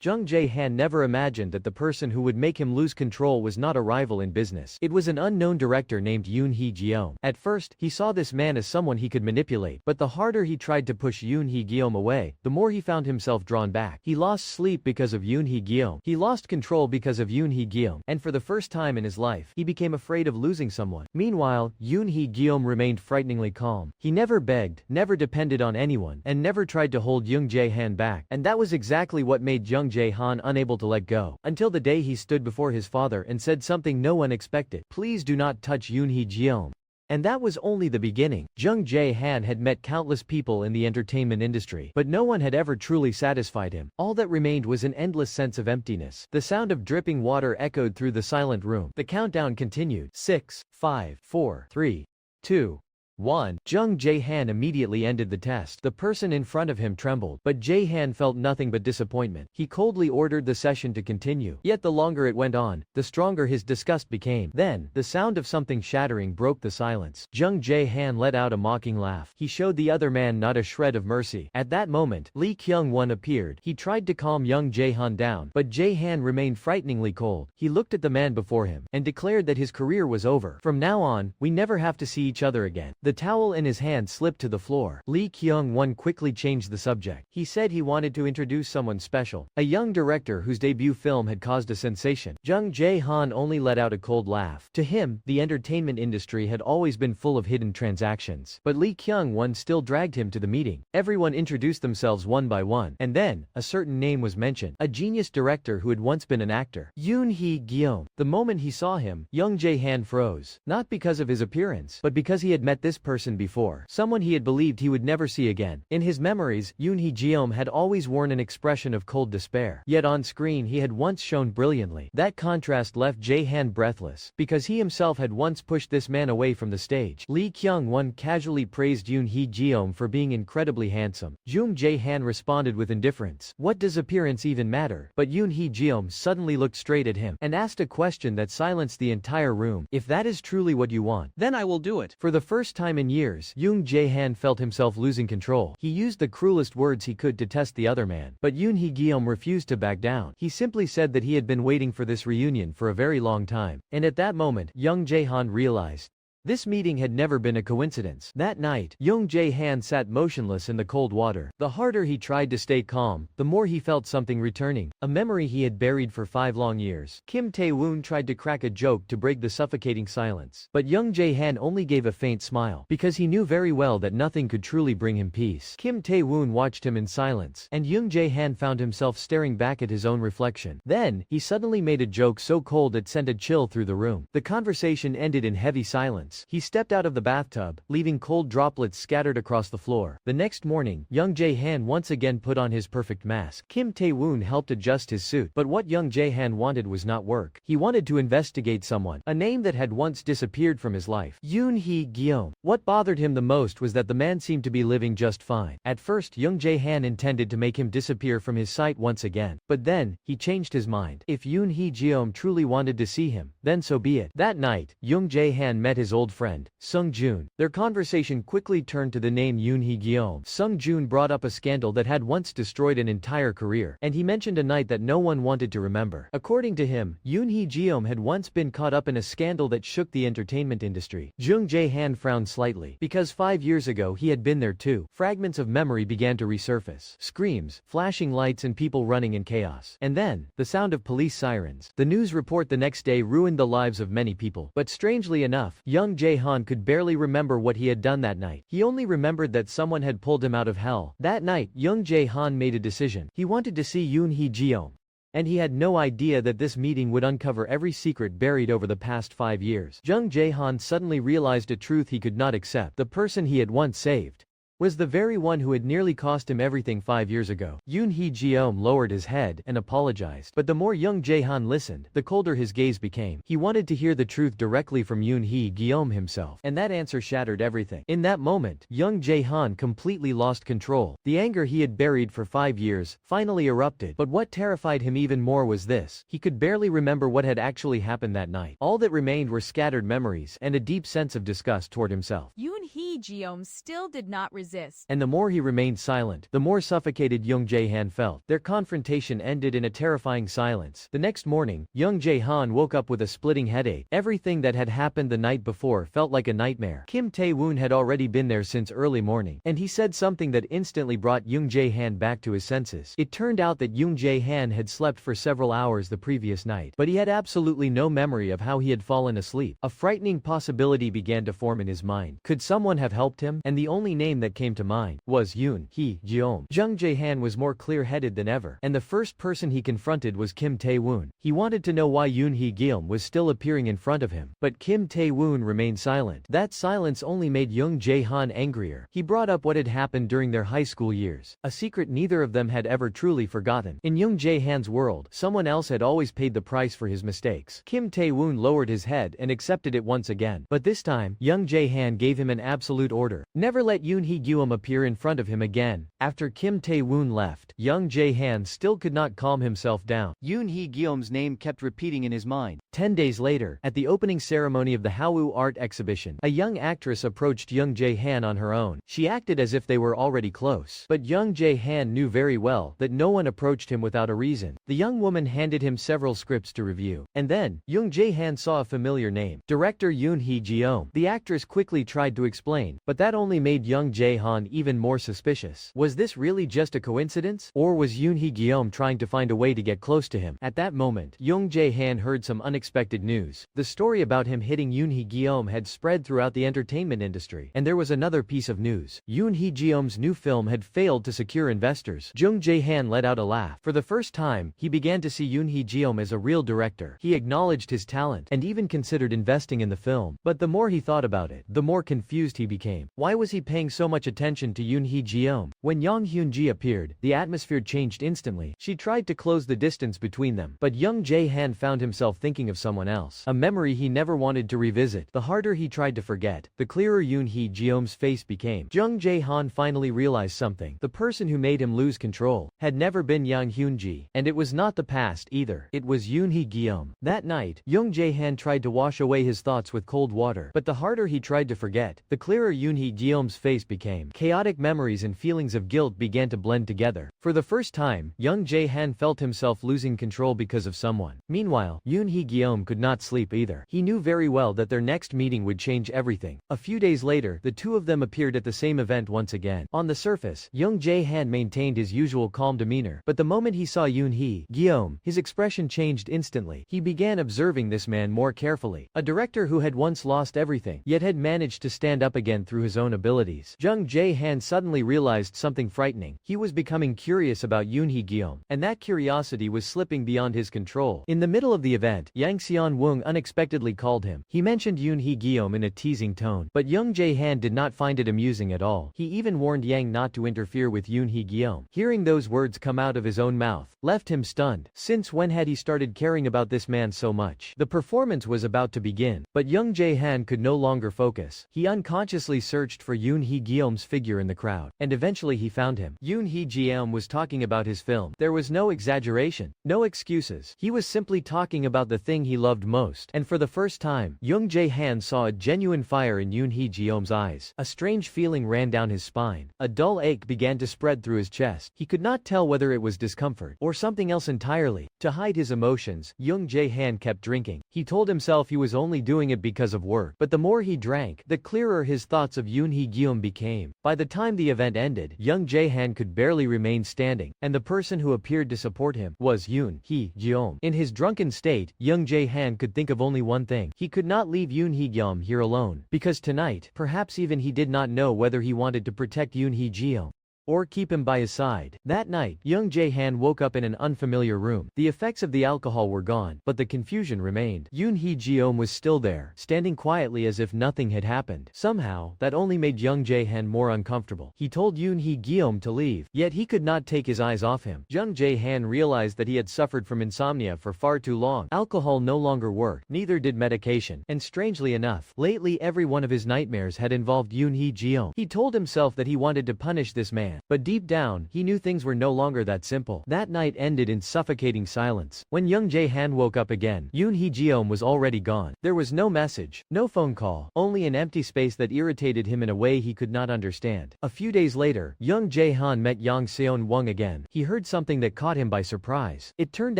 Jung Jae-han never imagined that the person who would make him lose control was not a rival in business. It was an unknown director named Yoon Hee-gyeom. At first, he saw this man as someone he could manipulate, but the harder he tried to push Yoon Hee-gyeom away, the more he found himself drawn back. He lost sleep because of Yoon Hee-gyeom. He lost control because of Yoon Hee-gyeom, and for the first time in his life, he became afraid of losing someone. Meanwhile, Yoon Hee-gyeom remained frighteningly calm. He never begged, never depended on anyone, and never tried to hold Jung Jae-han back. And that was exactly what made Jung Jae-han unable to let go. Until the day he stood before his father and said something no one expected. "Please do not touch Yoon Hee-gyeom." And that was only the beginning. Jung Jae-han had met countless people in the entertainment industry, but no one had ever truly satisfied him. All that remained was an endless sense of emptiness. The sound of dripping water echoed through the silent room. The countdown continued. 6, 5, 4, 3, 2, 1. Jung Jae-han immediately ended the test. The person in front of him trembled, but Jae-han felt nothing but disappointment. He coldly ordered the session to continue. Yet the longer it went on, the stronger his disgust became. Then, the sound of something shattering broke the silence. Jung Jae-han let out a mocking laugh. He showed the other man not a shred of mercy. At that moment, Lee Kyung-won appeared. He tried to calm Jung Jae-han down, but Jae-han remained frighteningly cold. He looked at the man before him, and declared that his career was over. "From now on, we never have to see each other again." The towel in his hand slipped to the floor. Lee Kyung-won quickly changed the subject. He said he wanted to introduce someone special, a young director whose debut film had caused a sensation. Jung Jae-han only let out a cold laugh. To him, the entertainment industry had always been full of hidden transactions. But Lee Kyung-won still dragged him to the meeting. Everyone introduced themselves one by one, and then, a certain name was mentioned, a genius director who had once been an actor. Yoon Hee-gyeom. The moment he saw him, Jung Jae-han froze. Not because of his appearance, but because he had met this person before, someone he had believed he would never see again. In his memories, Yoon Hee-gyeom had always worn an expression of cold despair, yet on screen he had once shone brilliantly. That contrast left Jae-han breathless, because he himself had once pushed this man away from the stage. Lee Kyung-won casually praised Yoon Hee-gyeom for being incredibly handsome. Jung Jae-han responded with indifference. What does appearance even matter? But Yoon Hee-gyeom suddenly looked straight at him, and asked a question that silenced the entire room. "If that is truly what you want, then I will do it." For the first time in years, Jung Jae-han felt himself losing control. He used the cruelest words he could to test the other man. But Yoon Hee-gyeom refused to back down. He simply said that he had been waiting for this reunion for a very long time. And at that moment, Jung Jae-han realized this meeting had never been a coincidence. That night, Jung Jae-han sat motionless in the cold water. The harder he tried to stay calm, the more he felt something returning, a memory he had buried for 5 long years. Kim Tae-woon tried to crack a joke to break the suffocating silence, but Jung Jae-han only gave a faint smile, because he knew very well that nothing could truly bring him peace. Kim Tae-woon watched him in silence, and Jung Jae-han found himself staring back at his own reflection. Then, he suddenly made a joke so cold it sent a chill through the room. The conversation ended in heavy silence. He stepped out of the bathtub, leaving cold droplets scattered across the floor. The next morning, Jung Jae-han once again put on his perfect mask. Kim Tae-woon helped adjust his suit, but what Jung Jae-han wanted was not work. He wanted to investigate someone, a name that had once disappeared from his life. Yoon Hee-gyeom. What bothered him the most was that the man seemed to be living just fine. At first, Jung Jae-han intended to make him disappear from his sight once again, but then, he changed his mind. If Yoon Hee-gyeom truly wanted to see him, then so be it. That night, Jung Jae-han met his old friend, Sung-joon. Their conversation quickly turned to the name Yoon Hee-gyeom. Sung-joon brought up a scandal that had once destroyed an entire career, and he mentioned a night that no one wanted to remember. According to him, Yoon Hee-gyeom had once been caught up in a scandal that shook the entertainment industry. Jung Jae-han frowned slightly, because 5 years ago he had been there too. Fragments of memory began to resurface. Screams, flashing lights and people running in chaos. And then, the sound of police sirens. The news report the next day ruined the lives of many people. But strangely enough, Jung Jae-han could barely remember what he had done that night. He only remembered that someone had pulled him out of hell. That night, Jung Jae-han made a decision. He wanted to see Yoon Hee-gyeom. And he had no idea that this meeting would uncover every secret buried over the past 5 years. Jung Jae-han suddenly realized a truth he could not accept. The person he had once saved was the very one who had nearly cost him everything 5 years ago. Yoon Hee-gyeom lowered his head and apologized. But the more Jung Jae-han listened, the colder his gaze became. He wanted to hear the truth directly from Yoon Hee-gyeom himself. And that answer shattered everything. In that moment, Jung Jae-han completely lost control. The anger he had buried for 5 years finally erupted. But what terrified him even more was this. He could barely remember what had actually happened that night. All that remained were scattered memories and a deep sense of disgust toward himself. Yoon Hee-gyeom still did not resist. And the more he remained silent, the more suffocated Jung Jae-han felt. Their confrontation ended in a terrifying silence. The next morning, Jung Jae-han woke up with a splitting headache. Everything that had happened the night before felt like a nightmare. Kim Tae-woon had already been there since early morning, and he said something that instantly brought Jung Jae-han back to his senses. It turned out that Jung Jae-han had slept for several hours the previous night, but he had absolutely no memory of how he had fallen asleep. A frightening possibility began to form in his mind. Could someone have helped him? And the only name that came to mind was Yoon Hee-gyeom. Jung Jae-han was more clear-headed than ever, and the first person he confronted was Kim Tae-woon. He wanted to know why Yoon Hee-gyeom was still appearing in front of him, but Kim Tae-woon remained silent. That silence only made Jung Jae-han angrier. He brought up what had happened during their high school years, a secret neither of them had ever truly forgotten. In Jung Jae-han's world, someone else had always paid the price for his mistakes. Kim Tae-woon lowered his head and accepted it once again, but this time, Jung Jae-han gave him an absolute order. Never let Yoon Hee-gyeom appear in front of him again. After Kim Tae-woon left, Jung Jae-han still could not calm himself down. Yoon Hee-gyeom's name kept repeating in his mind. 10 days later, at the opening ceremony of the Hallyu art exhibition, a young actress approached Jung Jae-han on her own. She acted as if they were already close, but Jung Jae-han knew very well that no one approached him without a reason. The young woman handed him several scripts to review, and then, Jung Jae-han saw a familiar name, director Yoon Hee-gyeom. The actress quickly tried to explain, but that only made Jung Jae-han even more suspicious. Was this really just a coincidence? Or was Yoon Hee-gyeom trying to find a way to get close to him? At that moment, Jung Jae-han heard some unexpected news. The story about him hitting Yoon Hee-gyeom had spread throughout the entertainment industry, and there was another piece of news. Yoon Hee-gyeom's new film had failed to secure investors. Jung Jae-han let out a laugh. For the first time, he began to see Yoon Hee-gyeom as a real director. He acknowledged his talent, and even considered investing in the film. But the more he thought about it, the more confused he became. Why was he paying so much attention to Yoon Hee-gyeom? When Yang Hyun-ji appeared, the atmosphere changed instantly. She tried to close the distance between them, but Jung Jae-han found himself thinking of someone else, a memory he never wanted to revisit. The harder he tried to forget, the clearer Yoon Hee-gyeom's face became. Jung Jae-han finally realized something. The person who made him lose control had never been Yang Hyun-ji, and it was not the past either. It was Yoon Hee-gyeom. That night, Jung Jae-han tried to wash away his thoughts with cold water, but the harder he tried to forget, the clearer Yoon Hee-gyeom's face became. Chaotic memories and feelings of guilt began to blend together. For the first time, Jung Jae-han felt himself losing control because of someone. Meanwhile, Yoon Hee-gyeom could not sleep either. He knew very well that their next meeting would change everything. A few days later, the two of them appeared at the same event once again. On the surface, Jung Jae-han maintained his usual calm demeanor, but the moment he saw Yoon Hee-gyeom, his expression changed instantly. He began observing this man more carefully. A director who had once lost everything, yet had managed to stand up again through his own abilities. Jung Jae-han suddenly realized something frightening. He was becoming curious about Yoon Hee-gyeom, and that curiosity was slipping beyond his control. In the middle of the event, Yang Seon-woong unexpectedly called him. He mentioned Yoon Hee-gyeom in a teasing tone, but Jung Jae-han did not find it amusing at all. He even warned Yang not to interfere with Yoon Hee-gyeom. Hearing those words come out of his own mouth left him stunned. Since when had he started caring about this man so much? The performance was about to begin, but Jung Jae-han could no longer focus. He unconsciously searched for Yoon Hee-gyeom's figure in the crowd, and eventually he found him. Yoon Hee-gyeom was talking about his film. There was no exaggeration, no excuses. He was simply talking about the thing he loved most, and for the first time, Jung Jae-han saw a genuine fire in Yoon Hee-gyeom's eyes. A strange feeling ran down his spine. A dull ache began to spread through his chest. He could not tell whether it was discomfort or something else entirely. To hide his emotions, Jung Jae-han kept drinking. He told himself he was only doing it because of work, but the more he drank, the clearer his thoughts of Yoon Hee-gyeom became. By the time the event ended, Jung Jae-han could barely remain standing, and the person who appeared to support him was Yoon Hee-gyeom. In his drunken state, Jung Jae-han could think of only one thing. He could not leave Yoon Hee-gyeom here alone, because tonight, perhaps even he did not know whether he wanted to protect Yoon Hee-gyeom or keep him by his side. That night, Jung Jae-han woke up in an unfamiliar room. The effects of the alcohol were gone, but the confusion remained. Yoon Hee-gyeom was still there, standing quietly as if nothing had happened. Somehow, that only made Jung Jae-han more uncomfortable. He told Yoon Hee-gyeom to leave, yet he could not take his eyes off him. Jung Jae-han realized that he had suffered from insomnia for far too long. Alcohol no longer worked, neither did medication, and strangely enough, lately every one of his nightmares had involved Yoon Hee-gyeom. He told himself that he wanted to punish this man, man. But deep down, he knew things were no longer that simple. That night ended in suffocating silence. When Jung Jae-han woke up again, Yoon Hee-gyeom was already gone. There was no message, no phone call, only an empty space that irritated him in a way he could not understand. A few days later, Jung Jae-han met Yang Seon-won again. He heard something that caught him by surprise. It turned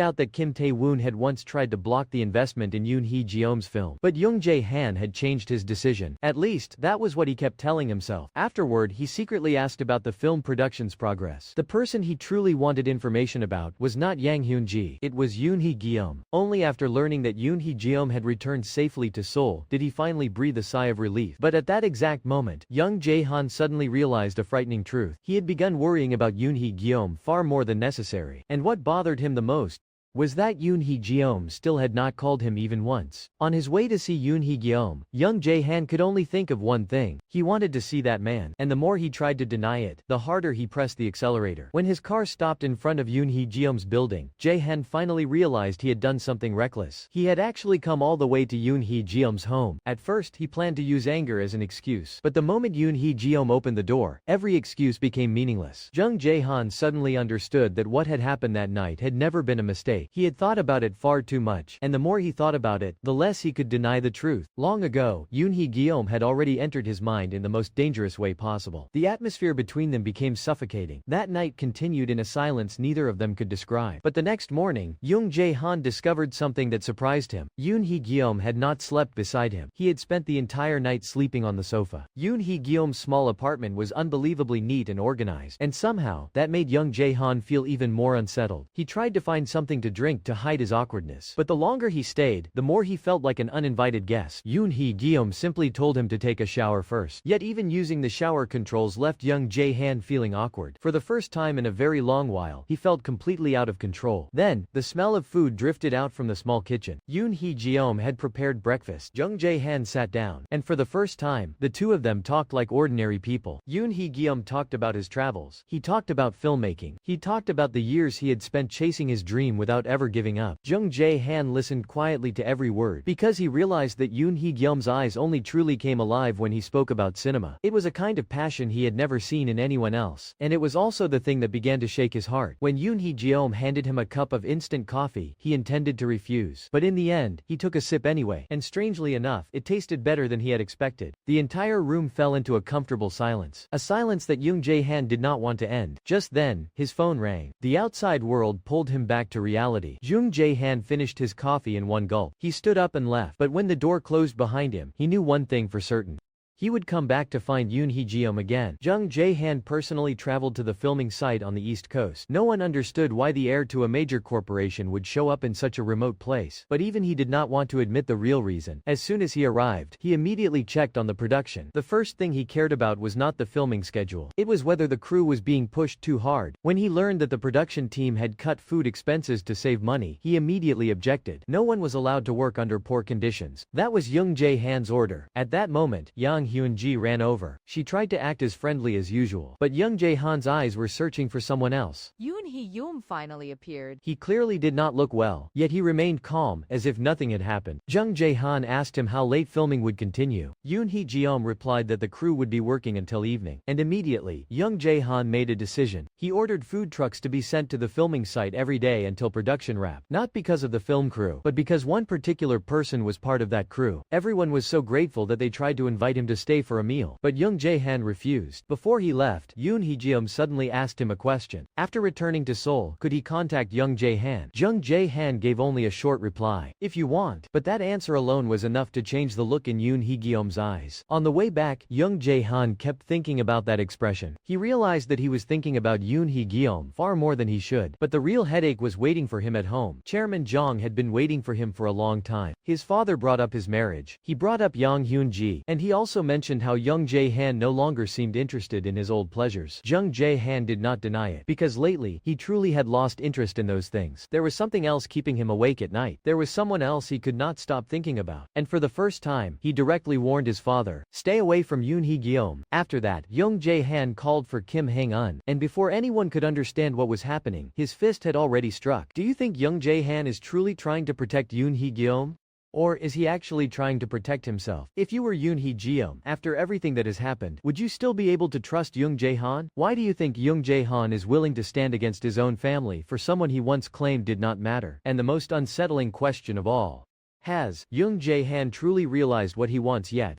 out that Kim Tae-woon had once tried to block the investment in Yoon Hee-gyeom's film. But Jung Jae-han had changed his decision. At least, that was what he kept telling himself. Afterward, he secretly asked about the film production's progress. The person he truly wanted information about was not Yang Hyun-ji. It was Yoon Hee-gyeom. Only after learning that Yoon Hee-gyeom had returned safely to Seoul did he finally breathe a sigh of relief. But at that exact moment, Jung Jae-han suddenly realized a frightening truth. He had begun worrying about Yoon Hee-gyeom far more than necessary. And what bothered him the most was that Yoon Hee-gyeom still had not called him even once. On his way to see Yoon Hee-gyeom, Jung Jae-han could only think of one thing. He wanted to see that man, and the more he tried to deny it, the harder he pressed the accelerator. When his car stopped in front of Yoon Hee-gyeom's building, Jae-han finally realized he had done something reckless. He had actually come all the way to Yoon Hee-gyeom's home. At first, he planned to use anger as an excuse, but the moment Yoon Hee-gyeom opened the door, every excuse became meaningless. Jung Jae-han suddenly understood that what had happened that night had never been a mistake. He had thought about it far too much, and the more he thought about it, the less he could deny the truth. Long ago, Yoon Hee-gyeom had already entered his mind in the most dangerous way possible. The atmosphere between them became suffocating. That night continued in a silence neither of them could describe. But the next morning, Jung Jae-han discovered something that surprised him. Yoon Hee-gyeom had not slept beside him. He had spent the entire night sleeping on the sofa. Yoon Hee-gyeom's small apartment was unbelievably neat and organized, and somehow, that made Jung Jae-han feel even more unsettled. He tried to find something to drink to hide his awkwardness. But the longer he stayed, the more he felt like an uninvited guest. Yoon Hee-gyeom simply told him to take a shower first. Yet even using the shower controls left Jung Jae-han feeling awkward. For the first time in a very long while, he felt completely out of control. Then, the smell of food drifted out from the small kitchen. Yoon Hee-gyeom had prepared breakfast. Jung Jae-han sat down, and for the first time, the two of them talked like ordinary people. Yoon Hee-gyeom talked about his travels. He talked about filmmaking. He talked about the years he had spent chasing his dream without ever giving up. Jung Jae-han listened quietly to every word, because he realized that Yoon Hee-gyeom's eyes only truly came alive when he spoke about cinema. It was a kind of passion he had never seen in anyone else, and it was also the thing that began to shake his heart. When Yoon Hee-gyeom handed him a cup of instant coffee, he intended to refuse. But in the end, he took a sip anyway, and strangely enough, it tasted better than he had expected. The entire room fell into a comfortable silence. A silence that Jung Jae-han did not want to end. Just then, his phone rang. The outside world pulled him back to reality. Jung Jae-han finished his coffee in one gulp. He stood up and left, but when the door closed behind him, he knew one thing for certain. He would come back to find Yoon Hee-gyeom again. Jung Jae-han personally traveled to the filming site on the East Coast. No one understood why the heir to a major corporation would show up in such a remote place, but even he did not want to admit the real reason. As soon as he arrived, he immediately checked on the production. The first thing he cared about was not the filming schedule. It was whether the crew was being pushed too hard. When he learned that the production team had cut food expenses to save money, he immediately objected. No one was allowed to work under poor conditions. That was Jung Jae-han's order. At that moment, Yang Hyun-ji ran over. She tried to act as friendly as usual, but Jung Jae-han's eyes were searching for someone else. Yoon Hee-gyeom finally appeared. He clearly did not look well, yet he remained calm, as if nothing had happened. Jung Jae-han asked him how late filming would continue. Yoon Hee-gyeom replied that the crew would be working until evening, and immediately, Jung Jae-han made a decision. He ordered food trucks to be sent to the filming site every day until production wrapped. Not because of the film crew, but because one particular person was part of that crew. Everyone was so grateful that they tried to invite him to stay for a meal, but Jung Jae-han refused. Before he left, Yoon Hee-gyeom suddenly asked him a question. After returning to Seoul, could he contact Jung Jae-han? Jung Jae-han gave only a short reply. If you want. But that answer alone was enough to change the look in Yoon Hee-gyeom's eyes. On the way back, Jung Jae-han kept thinking about that expression. He realized that he was thinking about Yoon Hee-gyeom far more than he should. But the real headache was waiting for him at home. Chairman Jong had been waiting for him for a long time. His father brought up his marriage. He brought up Yang Hyun-ji, and he also mentioned how Jung Jae-han no longer seemed interested in his old pleasures. Jung Jae-han did not deny it, because lately, he truly had lost interest in those things. There was something else keeping him awake at night. There was someone else he could not stop thinking about. And for the first time, he directly warned his father, "Stay away from Yoon Hee-gyeom." After that, Jung Jae-han called for Kim Hang-un, and before anyone could understand what was happening, his fist had already struck. Do you think Jung Jae-han is truly trying to protect Yoon Hee-gyeom? Or is he actually trying to protect himself? If you were Yoon Hee-gyeom, after everything that has happened, would you still be able to trust Jung Jae-han? Why do you think Jung Jae-han is willing to stand against his own family for someone he once claimed did not matter? And the most unsettling question of all. Has Jung Jae-han truly realized what he wants yet?